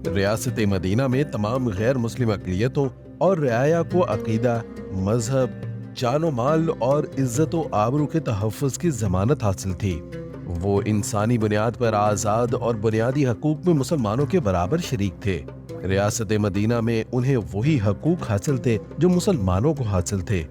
ریاست مدینہ میں تمام غیر مسلم اقلیتوں اور رعایا کو عقیدہ، مذہب، جان و مال اور عزت و آبرو کے تحفظ کی ضمانت حاصل تھی۔ وہ انسانی بنیاد پر آزاد اور بنیادی حقوق میں مسلمانوں کے برابر شریک تھے۔ ریاست مدینہ میں انہیں وہی حقوق حاصل تھے جو مسلمانوں کو حاصل تھے،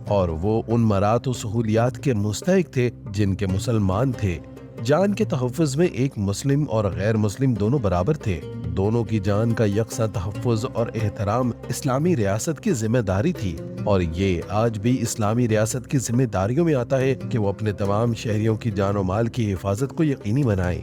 اور وہ ان مرات و سہولیات کے مستحق تھے جن کے مسلمان تھے۔ جان کے تحفظ میں ایک مسلم اور غیر مسلم دونوں برابر تھے۔ دونوں کی جان کا یکساں تحفظ اور احترام اسلامی ریاست کی ذمہ داری تھی، اور یہ آج بھی اسلامی ریاست کی ذمہ داریوں میں آتا ہے کہ وہ اپنے تمام شہریوں کی جان و مال کی حفاظت کو یقینی بنائیں۔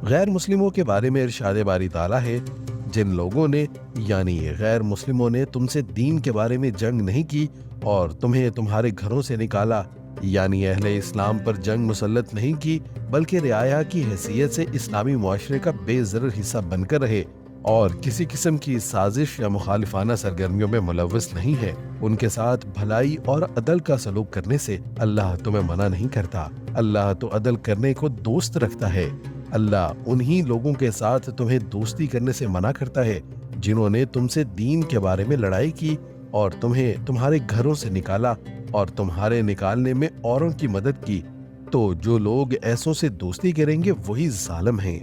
غیر مسلموں کے بارے میں ارشاد باری تعالیٰ ہے، جن لوگوں نے یعنی غیر مسلموں نے تم سے دین کے بارے میں جنگ نہیں کی اور تمہیں تمہارے گھروں سے نکالا، یعنی اہل اسلام پر جنگ مسلط نہیں کی بلکہ رعایا کی حیثیت سے اسلامی معاشرے کا بے ضرر حصہ بن کر رہے اور کسی قسم کی سازش یا مخالفانہ سرگرمیوں میں ملوث نہیں ہے، ان کے ساتھ بھلائی اور عدل کا سلوک کرنے سے اللہ تمہیں منع نہیں کرتا۔ اللہ تو عدل کرنے کو دوست رکھتا ہے۔ اللہ انہی لوگوں کے ساتھ تمہیں دوستی کرنے سے منع کرتا ہے جنہوں نے تم سے دین کے بارے میں لڑائی کی اور تمہیں تمہارے گھروں سے نکالا اور تمہارے نکالنے میں اوروں کی مدد کی، تو جو لوگ ایسوں سے دوستی کریں گے وہی ظالم ہیں۔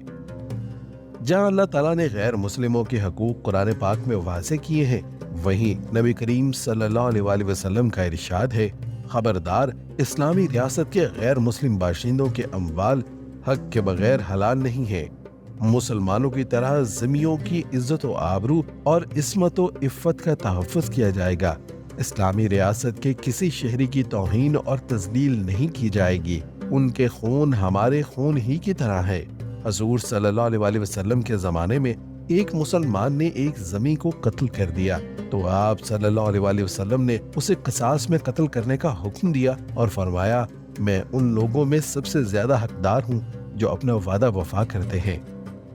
جہاں اللہ تعالیٰ نے غیر مسلموں کے حقوق قرآن پاک میں واضح کیے ہیں، وہیں نبی کریم صلی اللہ علیہ وآلہ وسلم کا ارشاد ہے، خبردار، اسلامی ریاست کے غیر مسلم باشندوں کے اموال حق کے بغیر حلال نہیں ہے۔ مسلمانوں کی طرح ذمیوں کی عزت و آبرو اور عصمت و عفت کا تحفظ کیا جائے گا۔ اسلامی ریاست کے کسی شہری کی توہین اور تذلیل نہیں کی جائے گی۔ ان کے خون ہمارے خون ہی کی طرح ہے۔ حضور صلی اللہ علیہ وآلہ وسلم کے زمانے میں ایک مسلمان نے ایک ذمی کو قتل کر دیا تو آپ صلی اللہ علیہ وآلہ وسلم نے اسے قصاص میں قتل کرنے کا حکم دیا اور فرمایا، میں ان لوگوں میں سب سے زیادہ حقدار ہوں جو اپنا وعدہ وفا کرتے ہیں۔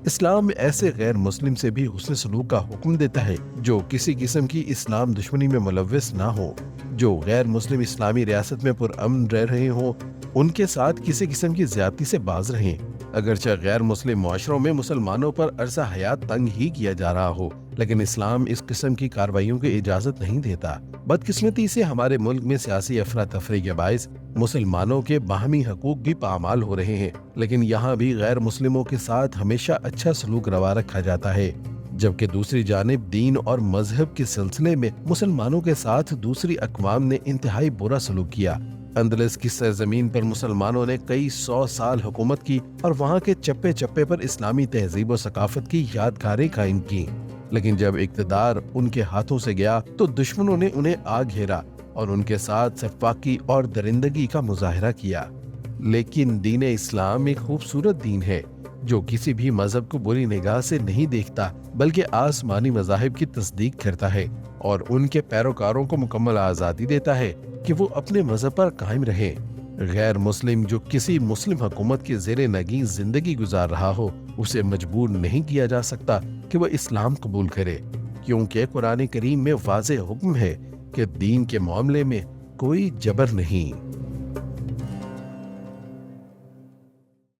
اسلام ایسے غیر مسلم سے بھی حسن سلوک کا حکم دیتا ہے جو کسی قسم کی اسلام دشمنی میں ملوث نہ ہو۔ جو غیر مسلم اسلامی ریاست میں پرامن رہ رہے ہوں، ان کے ساتھ کسی قسم کی زیادتی سے باز رہیں۔ اگرچہ غیر مسلم معاشروں میں مسلمانوں پر عرصہ حیات تنگ ہی کیا جا رہا ہو، لیکن اسلام اس قسم کی کارروائیوں کی اجازت نہیں دیتا۔ بدقسمتی سے ہمارے ملک میں سیاسی افراتفری کے باعث مسلمانوں کے باہمی حقوق بھی پامال ہو رہے ہیں، لیکن یہاں بھی غیر مسلموں کے ساتھ ہمیشہ اچھا سلوک روا رکھا جاتا ہے، جبکہ دوسری جانب دین اور مذہب کے سلسلے میں مسلمانوں کے ساتھ دوسری اقوام نے انتہائی برا سلوک کیا۔ اندلس کی سرزمین پر مسلمانوں نے کئی 100 سال حکومت کی اور وہاں کے چپے چپے پر اسلامی تہذیب و ثقافت کی یادگاریں قائم کی، لیکن جب اقتدار ان کے ہاتھوں سے گیا تو دشمنوں نے انہیں آ گھیرا اور ان کے ساتھ سفاکی اور درندگی کا مظاہرہ کیا۔ لیکن دین اسلام ایک خوبصورت دین ہے جو کسی بھی مذہب کو بری نگاہ سے نہیں دیکھتا بلکہ آسمانی مذاہب کی تصدیق کرتا ہے اور ان کے پیروکاروں کو مکمل آزادی دیتا ہے کہ وہ اپنے مذہب پر قائم رہیں۔ غیر مسلم جو کسی مسلم حکومت کے زیر نگین زندگی گزار رہا ہو، اسے مجبور نہیں کیا جا سکتا کہ وہ اسلام قبول کرے، کیونکہ قرآن کریم میں واضح حکم ہے کہ دین کے معاملے میں کوئی جبر نہیں۔